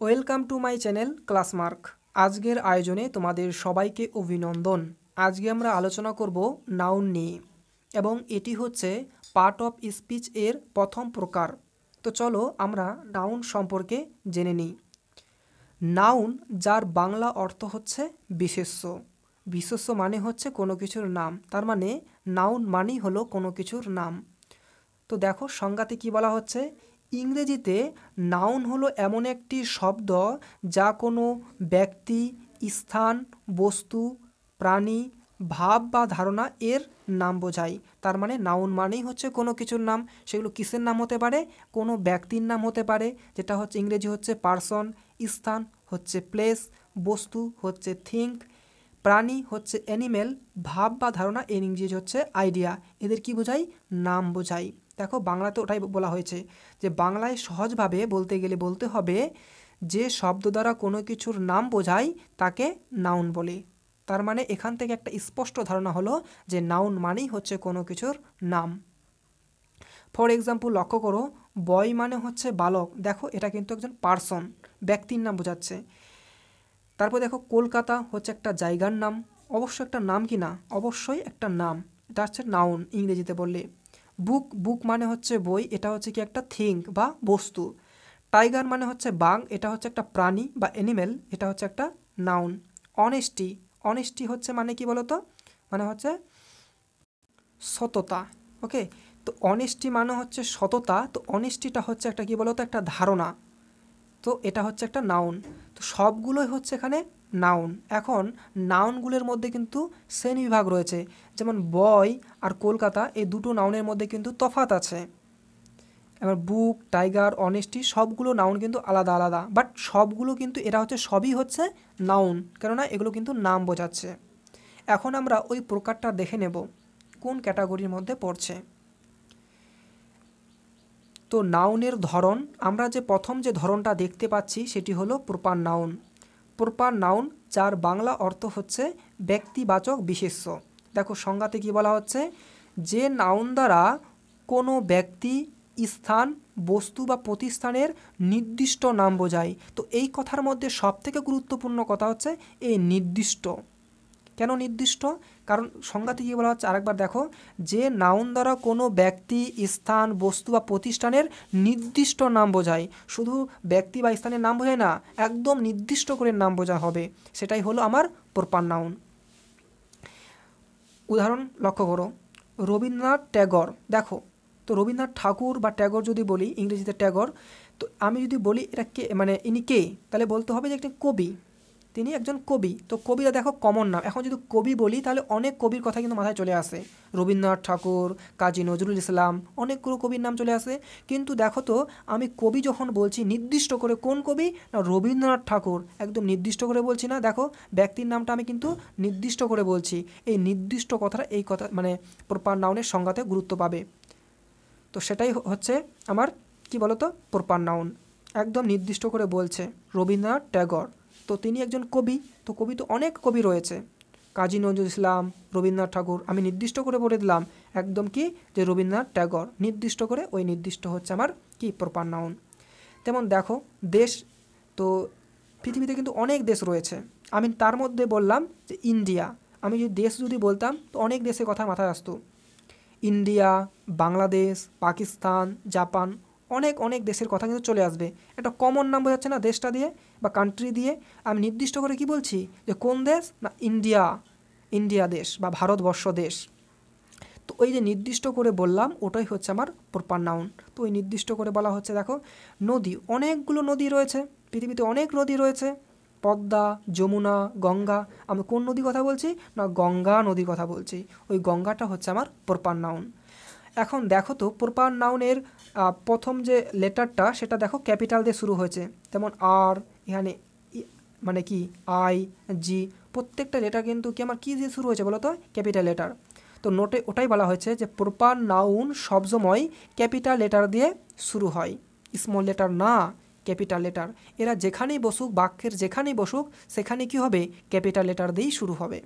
Welcome to my channel Classmark. আজকের আয়োজনে তোমাদের সবাইকে অভিনন্দন। আজকে আমরা আলোচনা করব নাউন নিয়ে এবং এটি হচ্ছে পার্ট অফ স্পিচ এর প্রথম প্রকার। তো চলো আমরা নাউন সম্পর্কে জেনে নিই। নাউন যার বাংলা অর্থ হচ্ছে বিশেষ্য। বিশেষ্য মানে হচ্ছে কোনো কিছুর নাম, তার মানে নাউন মানেই হলো কোনো কিছুর নাম। তো দেখো সংজ্ঞাতে কি বলা হচ্ছে, ইংরেজিতে নাউন হলো এমন একটি শব্দ যা কোনো ব্যক্তি, স্থান, বস্তু, প্রাণী, ভাব বা ধারণা এর নাম বোঝায়। তার মানে নাউন মানেই হচ্ছে কোনো কিছুর নাম। সেগুলো কিসের নাম হতে পারে? কোনো ব্যক্তির নাম হতে পারে, যেটা হচ্ছে ইংরেজি হচ্ছে পারসন, স্থান হচ্ছে প্লেস, বস্তু হচ্ছে থিঙ্ক, প্রাণী হচ্ছে অ্যানিমেল, ভাব বা ধারণা এর ইংরেজি হচ্ছে আইডিয়া। এদের কি বোঝায়? নাম বোঝায়। দেখো বাংলাতে ওটাই বলা হয়েছে যে বাংলায় সহজভাবে বলতে গেলে বলতে হবে যে শব্দ দ্বারা কোনো কিছুর নাম বোঝায় তাকে নাউন বলে। তার মানে এখান থেকে একটা স্পষ্ট ধারণা হলো যে নাউন মানেই হচ্ছে কোনো কিছুর নাম। ফর এক্সাম্পল লক্ষ্য করো, বয় মানে হচ্ছে বালক। দেখো এটা কিন্তু একজন পার্সন, ব্যক্তির নাম বোঝাচ্ছে। তারপর দেখো কলকাতা হচ্ছে একটা জায়গার নাম। অবশ্যই একটা নাম কি না? অবশ্যই একটা নাম। এটা হচ্ছে নাউন ইংরেজিতে বললে। বুক মানে হচ্ছে বই, এটা হচ্ছে কি একটা থিঙ্ক বা বস্তু। টাইগার মানে হচ্ছে বাঘ, এটা হচ্ছে একটা প্রাণী বা অ্যানিমেল, এটা হচ্ছে একটা নাউন। অনেস্টি হচ্ছে মানে কি বলতো? মানে হচ্ছে সততা। ওকে, তো অনেস্টি মানে হচ্ছে সততা। তো অনেস্টিটা হচ্ছে একটা কি বলতো? একটা ধারণা। তো এটা হচ্ছে একটা নাউন। তো সবগুলোই হচ্ছে এখানে নাউন। এখন নাউনগুলোর মধ্যে কিন্তু শ্রেণীবিভাগ রয়েছে, যেমন বয় আর কলকাতা, এই দুটো নাউনের মধ্যে কিন্তু তফাৎ আছে। এবার বুক, টাইগার, অনেস্টি সবগুলো নাউন কিন্তু আলাদা আলাদা, বাট সবগুলো কিন্তু এরা হচ্ছে সবই হচ্ছে নাউন, কেননা এগুলো কিন্তু নাম বোঝাচ্ছে। এখন আমরা ওই প্রকারটা দেখে নেব কোন ক্যাটাগরির মধ্যে পড়ছে। তো নাউনের ধরন, আমরা যে প্রথম যে ধরনটা দেখতে পাচ্ছি সেটি হলো প্রপার নাউন। প্রপার নাউন যার বাংলা অর্থ হচ্ছে ব্যক্তিবাচক বিশেষ্য। দেখো সংজ্ঞাতে কি বলা হচ্ছে, যে নাউন দ্বারা কোনো ব্যক্তি, স্থান, বস্তু বা প্রতিষ্ঠানের নির্দিষ্ট নাম বোঝায়। তো এই কথার মধ্যে সবথেকে গুরুত্বপূর্ণ কথা হচ্ছে এই নির্দিষ্ট। কেন নির্দিষ্ট? কারণ সংজ্ঞাতে কী বলা হচ্ছে আরেকবার দেখো, যে নাউন দ্বারা কোনো ব্যক্তি, স্থান, বস্তু বা প্রতিষ্ঠানের নির্দিষ্ট নাম বোঝায়। শুধু ব্যক্তি বা স্থানের নাম বোঝায় না, একদম নির্দিষ্ট করে নাম বোঝা হবে, সেটাই হলো আমার প্রপার নাউন। উদাহরণ লক্ষ্য করো, রবীন্দ্রনাথ ট্যাগর। দেখো তো রবীন্দ্রনাথ ঠাকুর বা ট্যাগর যদি বলি, ইংরেজিতে ট্যাগর, তো আমি যদি বলি এটা কে, মানে ইনি কে, তাহলে বলতে হবে যে একটি কবি, তিনি একজন কবি। তো কবিরা দেখো কমন নাম। এখন যদি কবি বলি তাহলে অনেক কবির কথা কিন্তু মাথায় চলে আসে, রবীন্দ্রনাথ ঠাকুর, কাজী নজরুল ইসলাম, অনেকগুলো কবির নাম চলে আসে। কিন্তু দেখো তো আমি কবি যখন বলছি নির্দিষ্ট করে, কোন কবি? না, রবীন্দ্রনাথ ঠাকুর, একদম নির্দিষ্ট করে বলছি না। দেখো ব্যক্তির নামটা আমি কিন্তু নির্দিষ্ট করে বলছি। এই নির্দিষ্ট কথাটা, এই কথা মানে প্রপার নাউনের সংজ্ঞাতে গুরুত্ব পাবে। তো সেটাই হচ্ছে আমার কি বলতো প্রপার নাউন, একদম নির্দিষ্ট করে বলছে রবীন্দ্রনাথ ট্যাগর। তো তিনি একজন কবি। তো কবি তো অনেক কবি রয়েছে, কাজী নজরুল ইসলাম, রবীন্দ্রনাথ ঠাকুর, আমি নির্দিষ্ট করে বলে দিলাম একদম কি যে রবীন্দ্রনাথ ট্যাগর, নির্দিষ্ট করে, ওই নির্দিষ্ট হচ্ছে আমার কি প্রপার নাউন। তেমন দেখো দেশ, তো পৃথিবীতে কিন্তু অনেক দেশ রয়েছে, আমি তার মধ্যে বললাম যে ইন্ডিয়া। আমি যদি দেশ যদি বলতাম তো অনেক দেশের কথা মাথায় আসতো, ইন্ডিয়া, বাংলাদেশ, পাকিস্তান, জাপান, অনেক অনেক দেশের কথা কিন্তু চলে আসবে। একটা কমন নাম বোঝাচ্ছে না দেশটা দিয়ে বা কান্ট্রি দিয়ে। আমি নির্দিষ্ট করে কি বলছি যে কোন দেশ? না, ইন্ডিয়া, ইন্ডিয়া দেশ বা ভারতবর্ষ দেশ। তো ওই যে নির্দিষ্ট করে বললাম ওটাই হচ্ছে আমার প্রপার নাউন। তো ওই নির্দিষ্ট করে বলা হচ্ছে, দেখো নদী, অনেকগুলো নদী রয়েছে পৃথিবীতে, অনেক নদী রয়েছে, পদ্মা, যমুনা, গঙ্গা। আমি কোন নদীর কথা বলছি? না, গঙ্গা নদীর কথা বলছি। ওই গঙ্গাটা হচ্ছে আমার প্রপার নাউন। এখন দেখো তো প্রপার নাউনের প্রথম যে লেটারটা সেটা দেখো ক্যাপিটাল দিয়ে শুরু হয়েছে, যেমন আর, এখানে মানে কি আই, জি, প্রত্যেকটা লেটার কিন্তু কি আমার কী দিয়ে শুরু হয়েছে বলো তো? Capital letter. তো নোটে ওটাই বলা হয়েছে যে প্রপার নাউন সবসময় ক্যাপিটাল লেটার দিয়ে শুরু হয়, স্মল লেটার না, ক্যাপিটাল লেটার। এরা যেখানেই বসুক, বাক্যের যেখানেই বসুক, সেখানে কি হবে? ক্যাপিটাল লেটার দিয়েই শুরু হবে।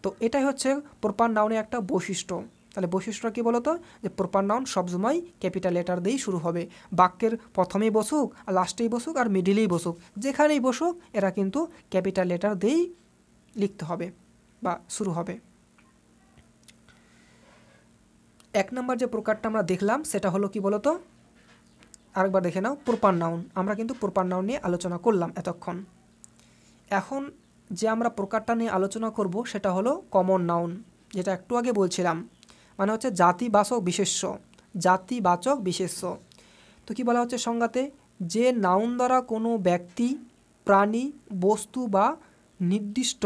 তো এটাই হচ্ছে প্রপার নাউনের একটা বৈশিষ্ট্য। তাহলে বৈশিষ্ট্যটা কী বলো তো, যে প্রপার নাউন সবসময় ক্যাপিটাল লেটার দিয়েই শুরু হবে। বাক্যের প্রথমেই বসুক আর লাস্টেই বসুক আর মিডিলেই বসুক, যেখানেই বসুক এরা কিন্তু ক্যাপিটাল লেটার দিয়েই লিখতে হবে বা শুরু হবে। 1 নম্বর যে প্রকারটা আমরা দেখলাম সেটা হলো কি বলতো, আরেকবার দেখে নাও, প্রপার নাউন। আমরা কিন্তু প্রপার নাউন নিয়ে আলোচনা করলাম এতক্ষণ। এখন যে আমরা প্রকারটা নিয়ে আলোচনা করব সেটা হলো কমন নাউন, যেটা একটু আগে বলছিলাম, মানে হচ্ছে জাতিবাচক বিশেষ্য। জাতিবাচক বিশেষ্য তো কি বলা হচ্ছে সংজ্ঞাতে, যে নাউন দ্বারা কোনো ব্যক্তি, প্রাণী, বস্তু বা নির্দিষ্ট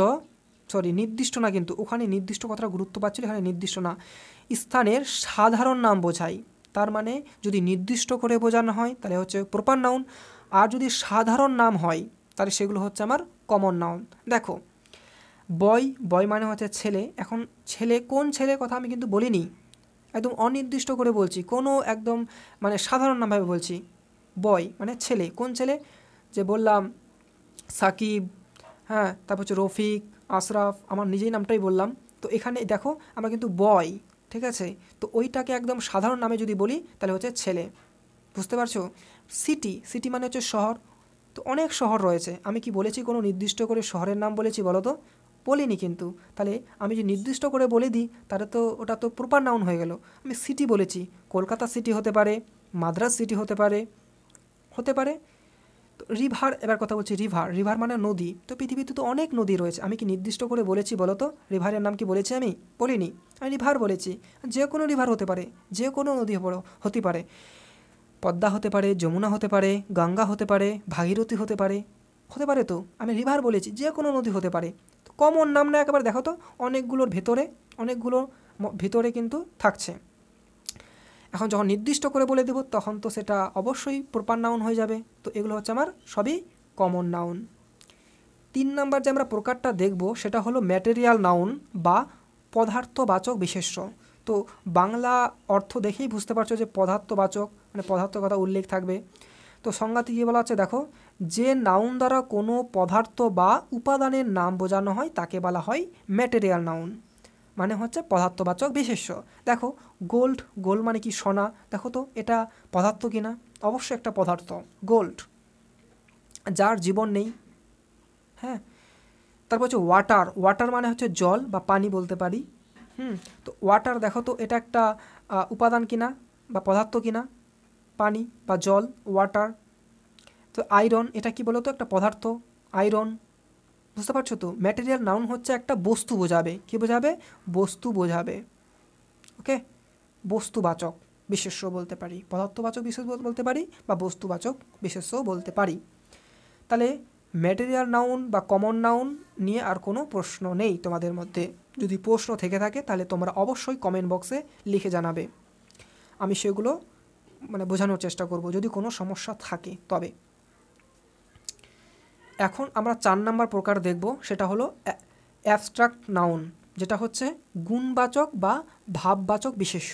না, কিন্তু ওখানে নির্দিষ্ট কথাটা গুরুত্ব পাচ্ছিল, এখানে নির্দিষ্ট না, স্থানের সাধারণ নাম বোঝায়। তার মানে যদি নির্দিষ্ট করে বোঝানো হয় তাহলে হচ্ছে প্রপার নাউন, আর যদি সাধারণ নাম হয় তাহলে সেগুলো হচ্ছে আমার কমন নাউন। দেখো বয় মানে হচ্ছে ছেলে। এখন ছেলে, কোন ছেলের কথা আমি কিন্তু বলিনি, একদম অনির্দিষ্ট করে বলছি, কোনো একদম মানে সাধারণ নামভাবে বলছি। বয় মানে ছেলে, কোন ছেলে, যে বললাম সাকিব, হ্যাঁ, তারপর হচ্ছে রফিক, আশরাফ, আমার নিজেই নামটাই বললাম। তো এখানে দেখো আমরা কিন্তু বয়, ঠিক আছে, তো ওইটাকে একদম সাধারণ নামে যদি বলি তাহলে হচ্ছে ছেলে, বুঝতে পারছো। সিটি মানে হচ্ছে শহর। তো অনেক শহর রয়েছে, আমি কি বলেছি কোনো নির্দিষ্ট করে শহরের নাম বলেছি বলো তো, বলিনি কিন্তু। তাহলে আমি যে নির্দিষ্ট করে বলে দিই তাহলে তো ওটা তো প্রপার নাউন হয়ে গেল। আমি সিটি বলেছি, কলকাতা সিটি হতে পারে, মাদ্রাজ সিটি হতে পারে। তো রিভার, এবার কথা বলছি রিভার মানে নদী। তো পৃথিবীতে তো অনেক নদী রয়েছে, আমি কি নির্দিষ্ট করে বলেছি বলো তো, রিভারের নাম কি বলেছি আমি, বলিনি, আমি রিভার বলেছি। যে কোনো রিভার হতে পারে, যে কোনো নদী হতে পারে, পদ্মা হতে পারে, যমুনা হতে পারে, গঙ্গা হতে পারে, ভাগীরথী হতে পারে, তো আমি রিভার বলেছি, যে কোনো নদী হতে পারে। তো কমন নাম না, একেবারে দেখো তো অনেকগুলোর ভেতরে কিন্তু থাকছে। এখন যখন নির্দিষ্ট করে বলে দেব তখন তো সেটা অবশ্যই প্রপার নাউন হয়ে যাবে। তো এগুলো হচ্ছে আমার সবই কমন নাউন। 3 নাম্বার যে আমরা প্রকারটা দেখব সেটা হলো ম্যাটেরিয়াল নাউন বা পদার্থবাচক বিশেষ্য। তো বাংলা অর্থ দেখেই বুঝতে পারছো যে পদার্থবাচক মানে পদার্থের কথা উল্লেখ থাকবে। তো সংজ্ঞাতে কী বলা হচ্ছে দেখো, যে নাউন দ্বারা কোনো পদার্থ বা উপাদানের নাম বোঝানো হয় তাকে বলা হয় ম্যাটেরিয়াল নাউন, মানে হচ্ছে পদার্থবাচক বিশেষ্য। দেখো গোল্ড মানে কি, সোনা। দেখো তো এটা পদার্থ কিনা, অবশ্যই একটা পদার্থ গোল্ড, যার জীবন নেই। হ্যাঁ, তারপর হচ্ছে ওয়াটার মানে হচ্ছে জল বা পানি বলতে পারি। তো ওয়াটার দেখো তো এটা একটা উপাদান কিনা বা পদার্থ কিনা, পানি বা জল, ওয়াটার। তো আয়রন, এটা কি বলো তো, একটা পদার্থ, আয়রন, বুঝতে পারছো তো। ম্যাটেরিয়াল নাউন হচ্ছে একটা বস্তু বোঝাবে, কি বোঝাবে, বস্তু বোঝাবে। ওকে, বস্তুবাচক বিশেষ্য বলতে পারি, পদার্থবাচক বিশেষ্য বলতে পারি বা বস্তুবাচক বিশেষ্য বলতে পারি। তাহলে ম্যাটেরিয়াল নাউন বা কমন নাউন নিয়ে আর কোনো প্রশ্ন নেই তোমাদের মধ্যে। যদি প্রশ্ন থেকে থাকে তাহলে তোমরা অবশ্যই কমেন্ট বক্সে লিখে জানাবে, আমি সেগুলো মানে বোঝানোর চেষ্টা করব যদি কোনো সমস্যা থাকে তবে। এখন আমরা 4 নাম্বার প্রকার দেখব, সেটা হলো অ্যাবস্ট্রাক্ট নাউন, যেটা হচ্ছে গুণবাচক বা ভাববাচক বিশেষ্য।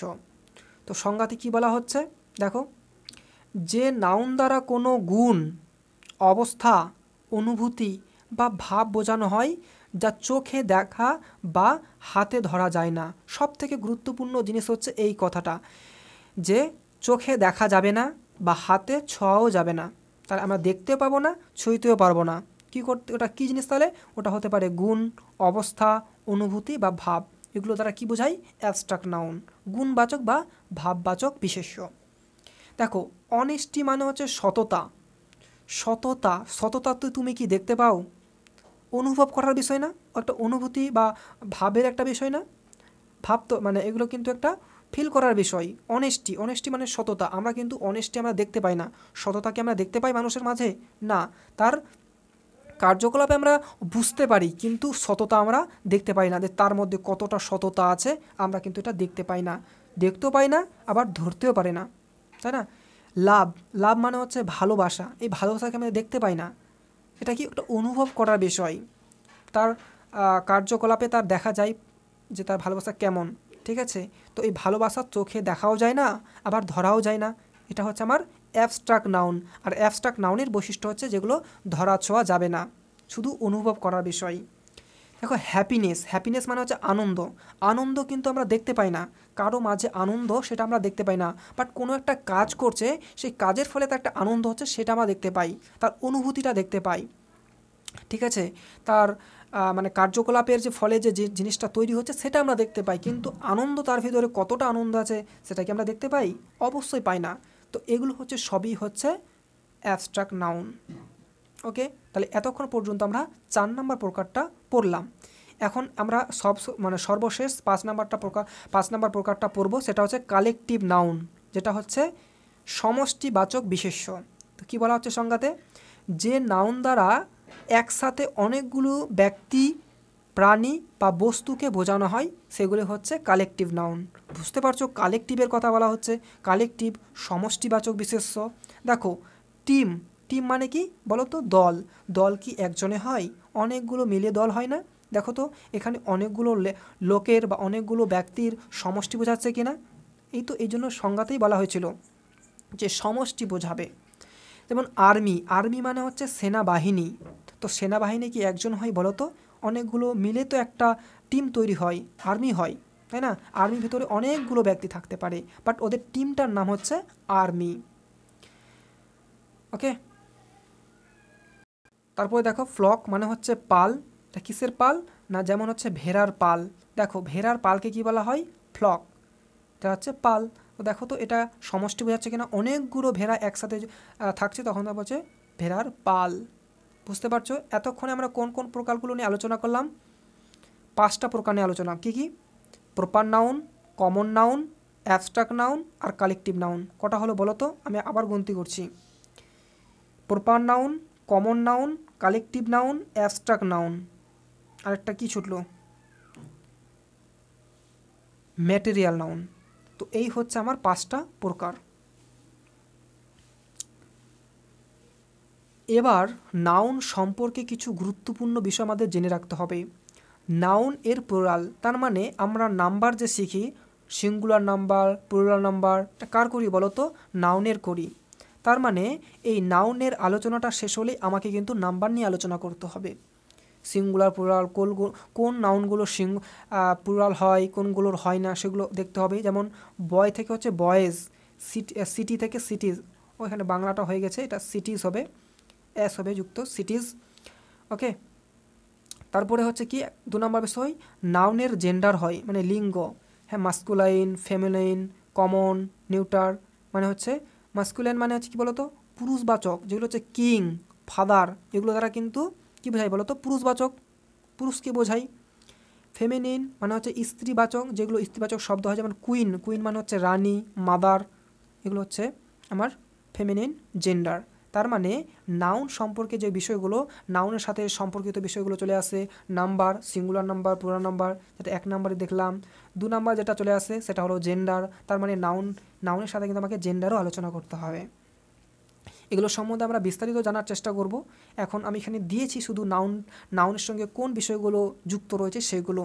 তো সংজ্ঞাতে কী বলা হচ্ছে দেখো, যে নাউন দ্বারা কোনো গুণ, অবস্থা, অনুভূতি বা ভাব বোঝানো হয় যা চোখে দেখা বা হাতে ধরা যায় না। সব থেকে গুরুত্বপূর্ণ জিনিস হচ্ছে এই কথাটা, যে চোখে দেখা যাবে না বা হাতে ছোঁয়াও যাবে না, তাহলে আমরা দেখতে পাবো না, ছুঁইতেও পারবো না। কী করতে, ওটা কী জিনিস তাহলে, ওটা হতে পারে গুণ, অবস্থা, অনুভূতি বা ভাব। এগুলো দ্বারা কী বোঝায়, অ্যাবস্ট্রাক্ট নাউন, গুণবাচক বা ভাববাচক বিশেষ্য। দেখো অনেস্টি মানে হচ্ছে সততা তো তুমি কি দেখতে পাও, অনুভব করার বিষয় না, একটা অনুভূতি বা ভাবের একটা বিষয় না, ভাব তো মানে এগুলো কিন্তু একটা ফিল করার বিষয়। অনেস্টি মানে সততা, আমরা কিন্তু অনেস্টি আমরা দেখতে পাই না, সততাকে আমরা দেখতে পাই মানুষের মাঝে না, তার কার্যকলাপে আমরা বুঝতে পারি কিন্তু সততা আমরা দেখতে পাই না, যে তার মধ্যে কতটা সততা আছে আমরা কিন্তু এটা দেখতে পাই না, দেখতেও পাই না, আবার ধরতেও পারি না, তাই না। লাভ মানে হচ্ছে ভালোবাসা, এই ভালোবাসাকে আমরা দেখতে পাই না, এটা কি একটা অনুভব করার বিষয়, তার কার্যকলাপে তার দেখা যায় যে তার ভালোবাসা কেমন, ঠিক আছে। তো এই ভালোবাসার চোখে দেখাও যায় না, আবার ধরাও যায় না, এটা হচ্ছে আমার অ্যাবস্ট্রাক্ট নাউন। আর অ্যাবস্ট্রাক্ট নাউনের বৈশিষ্ট্য হচ্ছে যেগুলো ধরা ছোঁয়া যাবে না, শুধু অনুভব করার বিষয়। দেখো হ্যাপিনেস, হ্যাপিনেস মানে হচ্ছে আনন্দ। আনন্দ কিন্তু আমরা দেখতে পাই না, কারো মাঝে আনন্দ সেটা আমরা দেখতে পাই না, বাট কোনো একটা কাজ করছে, সেই কাজের ফলে তার একটা আনন্দ হচ্ছে সেটা আমরা দেখতে পাই, তার অনুভূতিটা দেখতে পাই, ঠিক আছে। তার মানে কার্যকলাপের যে ফলে যে জিনিসটা তৈরি হচ্ছে সেটা আমরা দেখতে পাই, কিন্তু আনন্দ তার ভিতরে কতটা আনন্দ আছে সেটা কি আমরা দেখতে পাই? অবশ্যই পাই না। তো এগুলো হচ্ছে সবই হচ্ছে অ্যাবস্ট্রাক্ট নাউন। ওকে, তাহলে এতক্ষণ পর্যন্ত আমরা 4 নম্বর প্রকারটা পড়লাম। এখন আমরা সর্বশেষ 5 নম্বর প্রকারটা পড়ব, সেটা হচ্ছে কালেকটিভ নাউন, যেটা হচ্ছে সমষ্টিবাচক বিশেষ্য। তো কী বলা হচ্ছে সংজ্ঞাতে? যে নাউন দ্বারা একসাথে অনেকগুলো ব্যক্তি, প্রাণী বা বস্তুকে বোঝানো হয় সেগুলি হচ্ছে কালেকটিভ নাউন। বুঝতে পারছো, কালেকটিভের কথা বলা হচ্ছে, কালেকটিভ সমষ্টিবাচক বিশেষ্য। দেখো টিম, টিম মানে কি বলো তো? দল। দল কি একজনে হয়? অনেকগুলো মিলে দল হয় না? দেখো তো এখানে অনেকগুলো লোকের বা অনেকগুলো ব্যক্তির সমষ্টি বোঝাচ্ছে কিনা? এই তো এই জন্য সংজ্ঞাতেই বলা হয়েছিল যে সমষ্টি বোঝাবে। যেমন আর্মি, আর্মি মানে হচ্ছে সেনাবাহিনী। তো সেনাবাহিনী কি একজন হয় বলো তো? অনেকগুলো মিলে তো একটা টিম তৈরি হয়, আর্মি হয়, তাই না? আর্মির ভিতরে অনেকগুলো ব্যক্তি থাকতে পারে, বাট ওদের টিমটার নাম হচ্ছে আর্মি। ওকে, তারপরে দেখো ফ্লক মানে হচ্ছে পাল। এটা কিসের পাল? না যেমন হচ্ছে ভেড়ার পাল। দেখো ভেড়ার পালকে কি বলা হয়? ফ্লক। এটা হচ্ছে পাল। তো দেখো তো এটা সমষ্টি বোঝাচ্ছে কিনা? অনেকগুলো ভেড়া একসাথে থাকছে, তখন তা বলছে ভেড়ার পাল। বুঝতে পারছো? এতক্ষণে আমরা কোন কোন প্রকারগুলো নিয়ে আলোচনা করলাম? 5টা প্রকার নিয়ে আলোচনা। কী কী? Proper noun, common noun, abstract noun আর কালেকটিভ নাউন। কটা হলো বলো তো? আমি আবার গণতি করছি। Proper noun, common noun, collective noun, abstract noun, আরেকটা কি ছুটলো? Material noun. তো এই হচ্ছে আমার 5টা প্রকার। এবার নাউন সম্পর্কে কিছু গুরুত্বপূর্ণ বিষয় আমাদের জেনে রাখতে হবে। নাউন এর প্লুরাল, তার মানে আমরা নাম্বার যে শিখি, সিঙ্গুলার নাম্বার, প্লুরাল নাম্বার, এটা কার করি বলো তো? নাউনের করি। তার মানে এই নাউনের আলোচনাটা শেষ হলেই আমাকে কিন্তু নাম্বার নিয়ে আলোচনা করতে হবে। সিঙ্গুলার, প্লুরাল, কোন নাউনগুলো প্লুরাল হয়, কোনগুলোর হয় না সেগুলো দেখতে হবে। যেমন বয় থেকে হচ্ছে বয়েজ, সিটি থেকে সিটিজ, ওইখানে বাংলাটা হয়ে গেছে, এটা সিটিজ হবে, এস হবে যুক্ত, সিটিজ। ওকে, তারপরে হচ্ছে কি 2 নম্বর বিষয়, নাউনের জেন্ডার হয়, মানে লিঙ্গ। হ্যাঁ, মাস্কুলাইন, ফেমিনাইন, কমন, নিউটার। মানে হচ্ছে মাস্কুলাইন মানে হচ্ছে কী বলতো? পুরুষবাচক, যেগুলো হচ্ছে কিং, ফাদার, এগুলো দ্বারা কিন্তু কী বোঝায় বলতো? পুরুষবাচক, পুরুষকে বোঝায়। ফেমিনিন মানে হচ্ছে স্ত্রীবাচক, যেগুলো স্ত্রীবাচক শব্দ হয়, যেমন কুইন, কুইন মানে হচ্ছে রানী, মাদার, এগুলো হচ্ছে আমার ফেমিনিন জেন্ডার। তার মানে নাউন সম্পর্কে যে বিষয়গুলো, নাউনের সাথে সম্পর্কিত বিষয়গুলো চলে আসে। Number, singular number, plural number, যেটা 1 নম্বরে দেখলাম। 2 নম্বর যেটা চলে আসে সেটা হলো জেন্ডার। তার মানে নাউনের সাথে কিন্তু আমাকে জেন্ডারও আলোচনা করতে হবে। এগুলো সম্বন্ধে আমরা বিস্তারিত জানার চেষ্টা করব। এখন আমি এখানে দিয়েছি শুধু নাউনের সঙ্গে কোন বিষয়গুলো যুক্ত রয়েছে সেগুলো।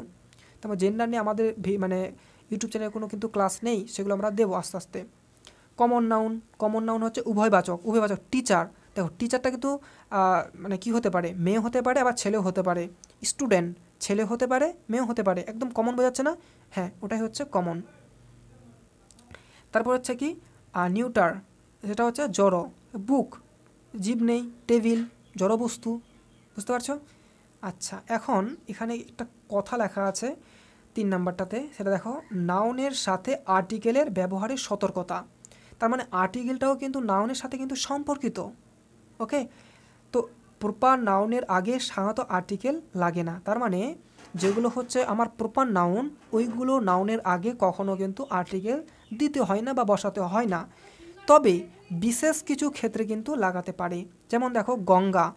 তারপর জেন্ডার নিয়ে আমাদের মানে ইউটিউব চ্যানেলে কোনো কিন্তু ক্লাস নেই, সেগুলো আমরা দেবো আস্তে আস্তে। কমন নাউন, কমন নাউন হচ্ছে উভয়বাচক, উভয়বাচক। টিচার, দেখো টিচারটা কিন্তু মানে কি হতে পারে? মেয়ে হতে পারে, আবার ছেলেও হতে পারে। স্টুডেন্ট, ছেলে হতে পারে, মেয়েও হতে পারে, একদম কমন বোঝাচ্ছে না? হ্যাঁ, ওটাই হচ্ছে কমন। তারপর হচ্ছে কি নিউটার, যেটা হচ্ছে জড়। বুক, জীব নেই, টেবিল, জড়বস্তু। বুঝতে পারছো? আচ্ছা, এখন এখানে একটা কথা লেখা আছে 3 নাম্বারটাতে, সেটা দেখো, নাউনের সাথে আর্টিকেলের ব্যবহারের সতর্কতা। তার মানে আর্টিকেলটাও কিন্তু নাউনের সাথে কিন্তু সম্পর্কিত। ওকে, তো প্রপার নাউনের আগে সাধারণত আর্টিকেল লাগে না। তার মানে যেগুলো হচ্ছে আমার প্রপার নাউন, ওইগুলো নাউনের আগে কখনো কিন্তু আর্টিকেল দিতে হয় না বা বসাতে হয় না। তবে বিশেষ কিছু ক্ষেত্রে কিন্তু লাগাতে পারে। যেমন দেখো গঙ্গা,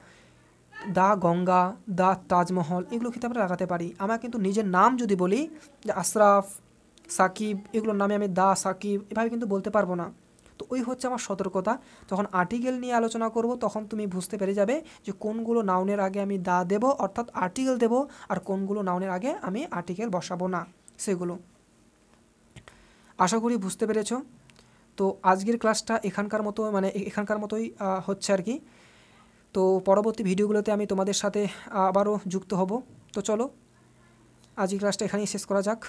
দা গঙ্গা, দা তাজমহল, এগুলো ক্ষেত্রে আমরা লাগাতে পারি। আমার কিন্তু নিজের নাম যদি বলি যে আশরাফ, সাকিব, এগুলোর নামে আমি দা সাকিব এভাবে কিন্তু বলতে পারবো না। তো ওই হচ্ছে আমার সতর্কতা। যখন আর্টিকেল নিয়ে আলোচনা করব তখন তুমি বুঝতে পেরে যাবে যে কোনগুলো নাউনের আগে আমি দা দেব, অর্থাৎ আর্টিকেল দেব, আর কোনগুলো নাউনের আগে আমি আর্টিকেল বসাবো না, সেগুলো। আশা করি বুঝতে পেরেছো। তো আজকের ক্লাসটা এখানকার মতোই হচ্ছে আর কি। তো পরবর্তী ভিডিওগুলোতে আমি তোমাদের সাথে আবারও যুক্ত হব। তো চলো, আজকের ক্লাসটা এখানেই শেষ করা যাক।